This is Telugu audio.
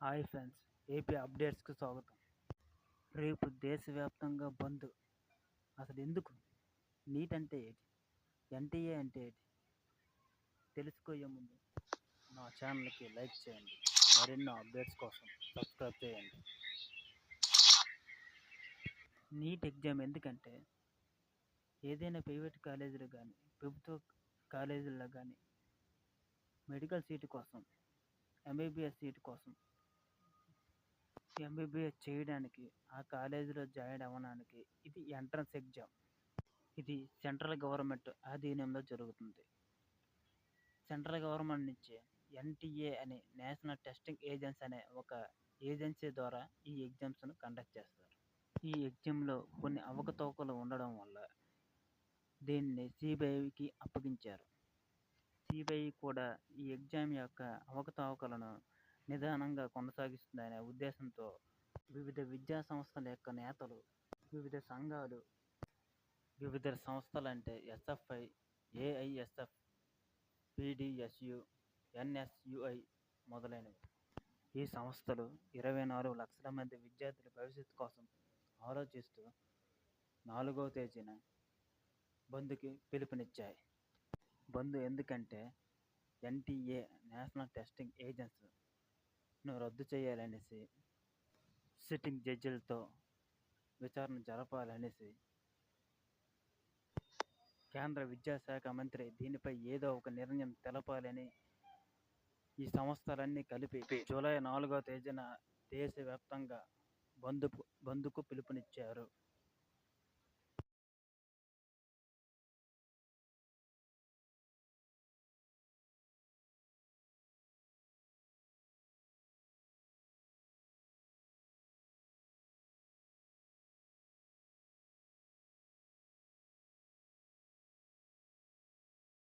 హాయ్ ఫ్రెండ్స్, ఏపీ అప్డేట్స్కి స్వాగతం. రేపు దేశవ్యాప్తంగా బంద్. అసలు ఎందుకు? నీట్ అంటే ఏంటి? ఎన్టీఏ అంటే ఏంటి? తెలుసుకోయే ముందు నా ఛానల్కి లైక్ చేయండి. మరెన్నో అప్డేట్స్ కోసం సబ్స్క్రైబ్ చేయండి. నీట్ ఎగ్జామ్ ఎందుకంటే ఏదైనా ప్రైవేట్ కాలేజీలో కానీ ప్రభుత్వ కాలేజీల్లో కానీ మెడికల్ సీటు కోసం, ఎంబీబీఎస్ సీటు కోసం, ఎంబీబీఎస్ చేయడానికి ఆ కాలేజీలో జాయిన్ అవ్వడానికి ఇది ఎంట్రన్స్ ఎగ్జామ్. ఇది సెంట్రల్ గవర్నమెంట్ ఆధీనంలో జరుగుతుంది. సెంట్రల్ గవర్నమెంట్ నుంచి ఎన్టీఏ అనే నేషనల్ టెస్టింగ్ ఏజెన్సీ అనే ఒక ఏజెన్సీ ద్వారా ఈ ఎగ్జామ్స్ను కండక్ట్ చేస్తారు. ఈ ఎగ్జామ్లో కొన్ని అవకతవకలు ఉండడం వల్ల దీన్ని సిబిఐకి అప్పగించారు. సిబిఐ కూడా ఈ ఎగ్జామ్ యొక్క అవకతవకలను నిదానంగా కొనసాగిస్తుందనే ఉద్దేశంతో వివిధ విద్యా సంస్థల యొక్క నేతలు, వివిధ సంఘాలు, వివిధ సంస్థలు అంటే ఎస్ఎఫ్ఐ, ఏఐఎస్ఎఫ్, పీడిఎస్యు, ఎన్ఎస్యుఐ మొదలైనవి. ఈ సంస్థలు 24 లక్షల మంది విద్యార్థుల భవిష్యత్తు కోసం ఆలోచిస్తూ 4వ తేదీన బంద్కి పిలుపునిచ్చాయి. బంద్ ఎందుకంటే ఎన్టీఏ నేషనల్ టెస్టింగ్ ఏజెన్సీను రద్దు చేయాలనేసి, సిట్టింగ్ జడ్జిలతో విచారణ జరపాలనేసి కేంద్ర విద్యాశాఖ మంత్రి దీనిపై ఏదో ఒక నిర్ణయం తెలపాలని ఈ సంస్థలన్నీ కలిపి జూలై 4వ తేదీన దేశవ్యాప్తంగా బంద్కు పిలుపునిచ్చారు.